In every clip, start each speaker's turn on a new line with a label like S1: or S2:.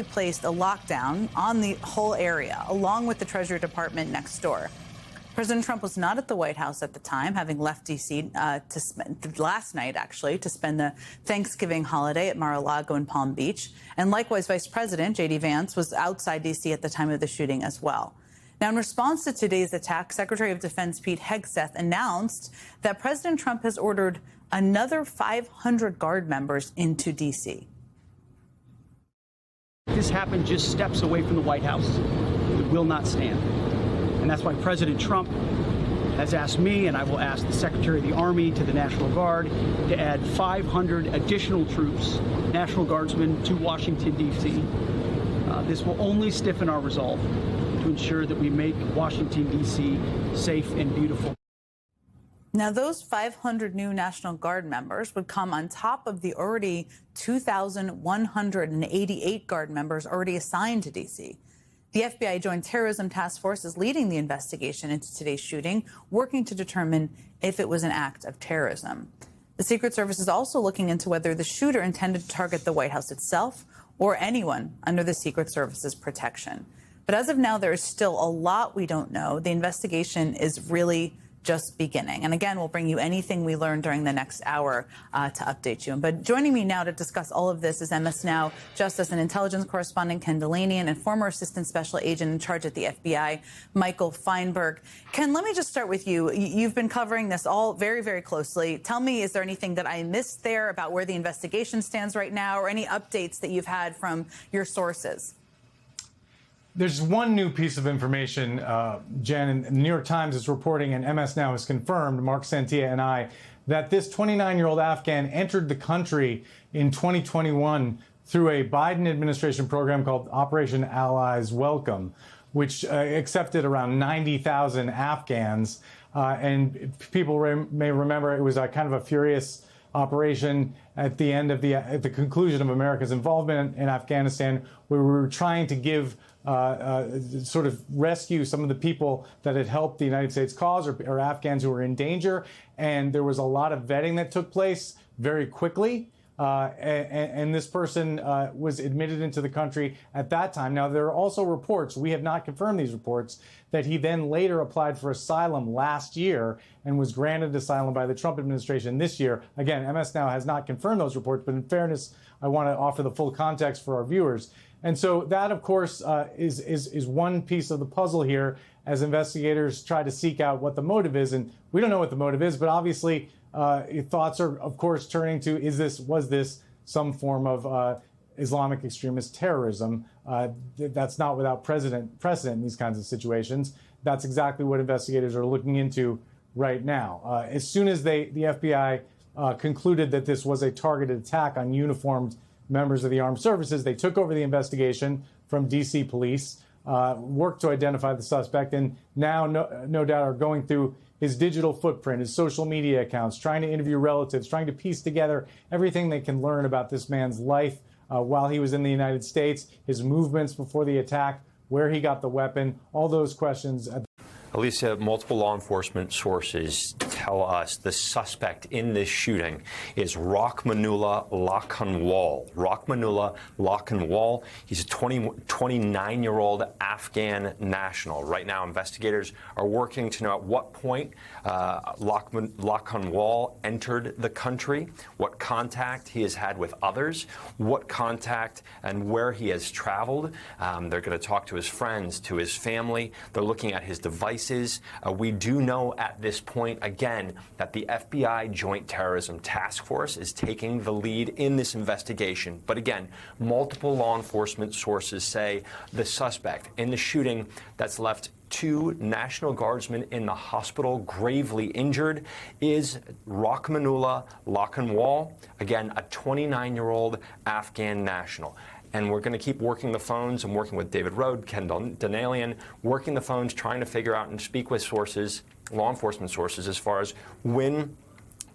S1: placed a lockdown on the whole area, along with the Treasury Department next door. President Trump was not at the White House at the time, having left D.C. Last night, actually, to spend the Thanksgiving holiday at Mar-a-Lago in Palm Beach. And likewise, Vice President J.D. Vance was outside D.C. at the time of the shooting as well. Now, in response to today's attack, Secretary of Defense Pete Hegseth announced that President Trump has ordered another 500 Guard members into D.C.
S2: This happened just steps away from the White House. It will not stand. And that's why President Trump has asked me, and I will ask the Secretary of the Army to the National Guard, to add 500 additional troops, National Guardsmen, to Washington, D.C. This will only stiffen our resolve to ensure that we make Washington, D.C. safe and beautiful.
S1: Now, those 500 new National Guard members would come on top of the already 2,188 Guard members already assigned to D.C. The FBI Joint Terrorism Task Force is leading the investigation into today's shooting, working to determine if it was an act of terrorism. The Secret Service is also looking into whether the shooter intended to target the White House itself or anyone under the Secret Service's protection. But as of now, there is still a lot we don't know. The investigation is really just beginning. And again, we'll bring you anything we learn during the next hour to update you. But joining me now to discuss all of this is MS Now Justice and Intelligence correspondent Ken Delanian and former Assistant Special Agent in charge at the FBI, Michael Feinberg. Ken, let me just start with you. You've been covering this all very, very closely. Tell me, is there anything that I missed there about where the investigation stands right now, or any updates that you've had from your sources?
S3: There's one new piece of information, Jen, and the New York Times is reporting, and MS Now has confirmed, Mark Santia and I, that this 29-year-old Afghan entered the country in 2021 through a Biden administration program called Operation Allies Welcome, which accepted around 90,000 Afghans. And people may remember it was a kind of a furious operation at the end of at the conclusion of America's involvement in Afghanistan, where we were trying to give sort of rescue some of the people that had helped the United States cause, or Afghans who were in danger. And there was a lot of vetting that took place very quickly. And this person was admitted into the country at that time. Now, there are also reports, we have not confirmed these reports, that he then later applied for asylum last year and was granted asylum by the Trump administration this year. Again, MS Now has not confirmed those reports, but in fairness, I want to offer the full context for our viewers. And so that, of course, is one piece of the puzzle here as investigators try to seek out what the motive is. And we don't know what the motive is, but obviously thoughts are, of course, turning to, was this some form of Islamic extremist terrorism? That's not without precedent in these kinds of situations. That's exactly what investigators are looking into right now. As soon as the FBI concluded that this was a targeted attack on uniformed members of the armed services, they took over the investigation from D.C. police, worked to identify the suspect, and now no doubt are going through his digital footprint, his social media accounts, trying to interview relatives, trying to piece together everything they can learn about this man's life while he was in the United States, his movements before the attack, where he got the weapon, all those questions.
S4: Alicia, multiple law enforcement sources tell us the suspect in this shooting is Rahmanullah Lakhanwal. Rahmanullah Lakhanwal. He's a 29-year-old Afghan national. Right now, investigators are working to know at what point Lakhanwal entered the country, what contact he has had with others, what contact and where he has traveled. They're going to talk to his friends, to his family. They're looking at his devices. We do know at this point, again, that the FBI Joint Terrorism Task Force is taking the lead in this investigation. But again, multiple law enforcement sources say the suspect in the shooting that's left 2 National Guardsmen in the hospital gravely injured is Rahmanullah Lakhanwal, again, a 29-year-old Afghan national. And we're going to keep working the phones and working with David Rode, Ken Delanian, working the phones, trying to figure out and speak with sources, law enforcement sources, as far as when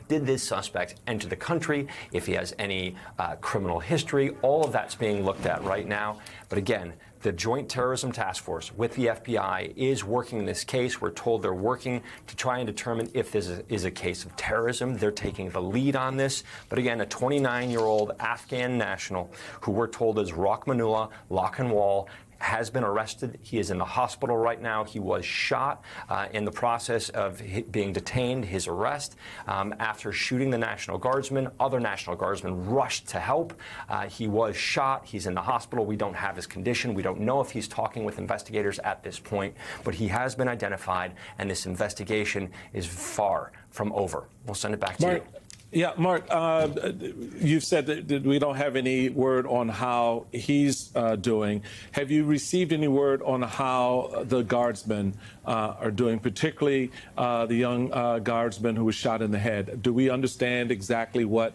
S4: Did this suspect enter the country? If he has any criminal history, all of that's being looked at right now. But again, the Joint Terrorism Task Force with the FBI is working this case. We're told they're working to try and determine if this is a case of terrorism. They're taking the lead on this. But again, a 29-year-old Afghan national who we're told is Rahmanullah Lakhanwal has been arrested. He is in the hospital right now. He was shot in the process of being detained, his arrest, after shooting the National Guardsmen. Other National Guardsmen rushed to help. He was shot. He's in the hospital. We don't have his condition. We don't know if he's talking with investigators at this point, but he has been identified, and this investigation is far from over. We'll send it back to you.
S5: Yeah, Mark, you've said that we don't have any word on how he's doing. Have you received any word on how the guardsmen are doing, particularly the young guardsman who was shot in the head? Do we understand exactly what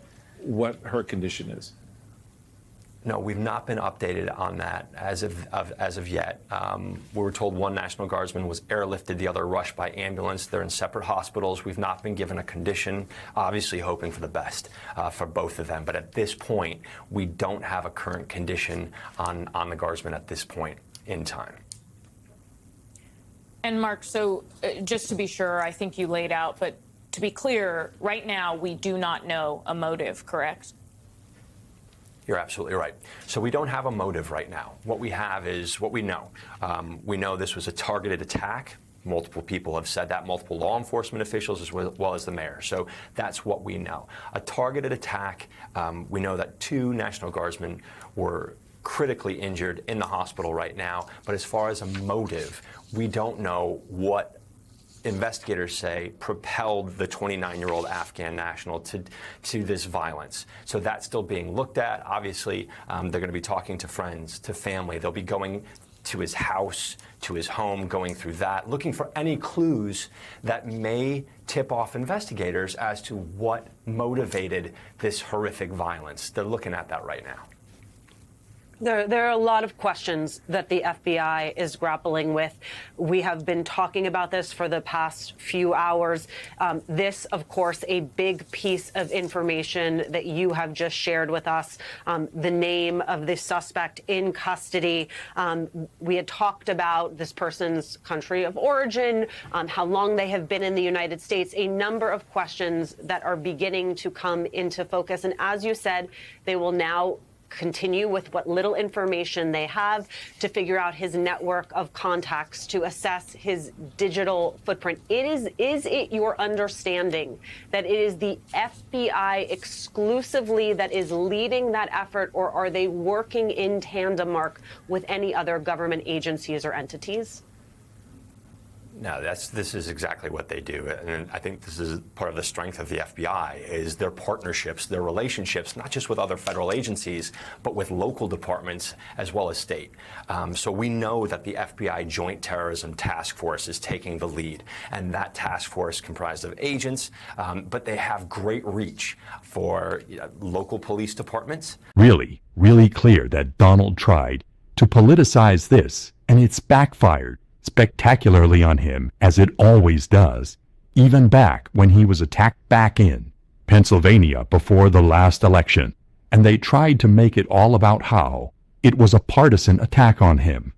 S5: her condition is?
S4: No, we've not been updated on that as of yet. We were told one National Guardsman was airlifted, the other rushed by ambulance. They're in separate hospitals. We've not been given a condition, obviously hoping for the best for both of them. But at this point, we don't have a current condition on the Guardsmen at this point in time.
S6: And Mark, so just to be sure, I think you laid out, but to be clear, right now we do not know a motive, correct?
S4: You're absolutely right. So we don't have a motive right now. What we have is what we know. We know this was a targeted attack. Multiple people have said that, multiple law enforcement officials as well as the mayor. So that's what we know. A targeted attack. We know that 2 National Guardsmen were critically injured in the hospital right now. But as far as a motive, we don't know what investigators say propelled the 29-year-old Afghan national to this violence. So that's still being looked at. Obviously, they're going to be talking to friends, to family. They'll be going to his house, to his home, going through that, looking for any clues that may tip off investigators as to what motivated this horrific violence. They're looking at that right now.
S7: There are a lot of questions that the FBI is grappling with. We have been talking about this for the past few hours. This, of course, a big piece of information that you have just shared with us, the name of the suspect in custody. We had talked about this person's country of origin, how long they have been in the United States, a number of questions that are beginning to come into focus. And as you said, they will now continue with what little information they have to figure out his network of contacts, to assess his digital footprint. Is it your understanding that it is the FBI exclusively that is leading that effort, or are they working in tandem, Mark, with any other government agencies or entities?
S4: No, this is exactly what they do. And I think this is part of the strength of the FBI is their partnerships, their relationships, not just with other federal agencies, but with local departments as well as state. So we know that the FBI Joint Terrorism Task Force is taking the lead. And that task force comprised of agents, but they have great reach for local police departments.
S8: Really, really clear that Donald tried to politicize this, and it's backfired spectacularly on him, as it always does, even back when he was attacked back in Pennsylvania before the last election. And they tried to make it all about how it was a partisan attack on him.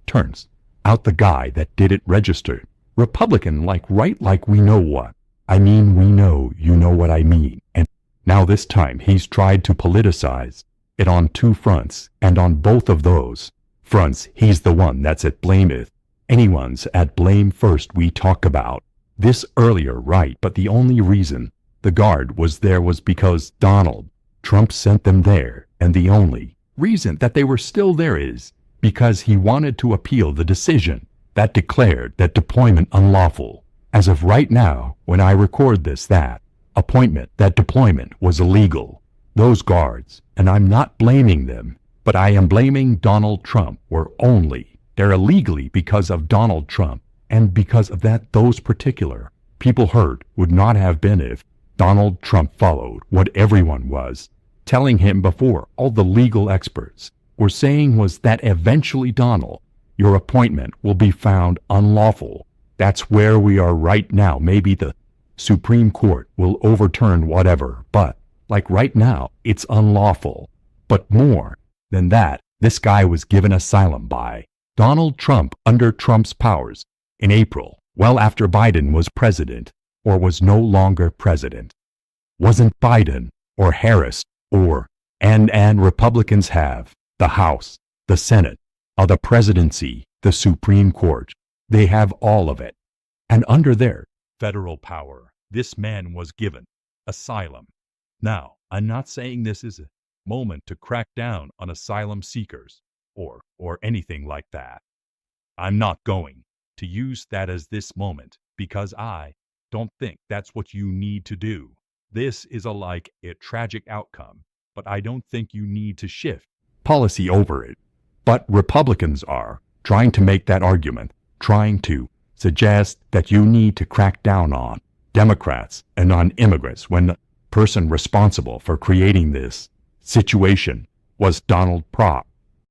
S8: Turns out the guy that did it registered Republican, like we know what. I mean, we know you know what I mean. And now this time he's tried to politicize it on 2 fronts, and on both of those fronts he's the one that's at blameth. Anyone's at blame first we talk about this earlier, right? But the only reason the guard was there was because Donald Trump sent them there. And the only reason that they were still there is because he wanted to appeal the decision that declared that deployment unlawful. As of right now, when I record this, that deployment was illegal. Those guards, and I'm not blaming them, but I am blaming Donald Trump, were only they're illegally because of Donald Trump, and because of that, those particular people hurt would not have been if Donald Trump followed what everyone was telling him before. All the legal experts were saying was that eventually, Donald, your appointment will be found unlawful. That's where we are right now. Maybe the Supreme Court will overturn whatever, but, like right now, it's unlawful. But more than that, this guy was given asylum by Donald Trump under Trump's powers in April, well after Biden was president or was no longer president. Wasn't Biden or Harris and Republicans have the House, the Senate, the presidency, the Supreme Court. They have all of it. And under their federal power, this man was given asylum. Now, I'm not saying this is a moment to crack down on asylum seekers or anything like that. I'm not going to use that as this moment because I don't think that's what you need to do. This is a tragic outcome, but I don't think you need to shift policy over it. But Republicans are trying to make that argument, trying to suggest that you need to crack down on Democrats and on immigrants when the person responsible for creating this situation was Donald Trump.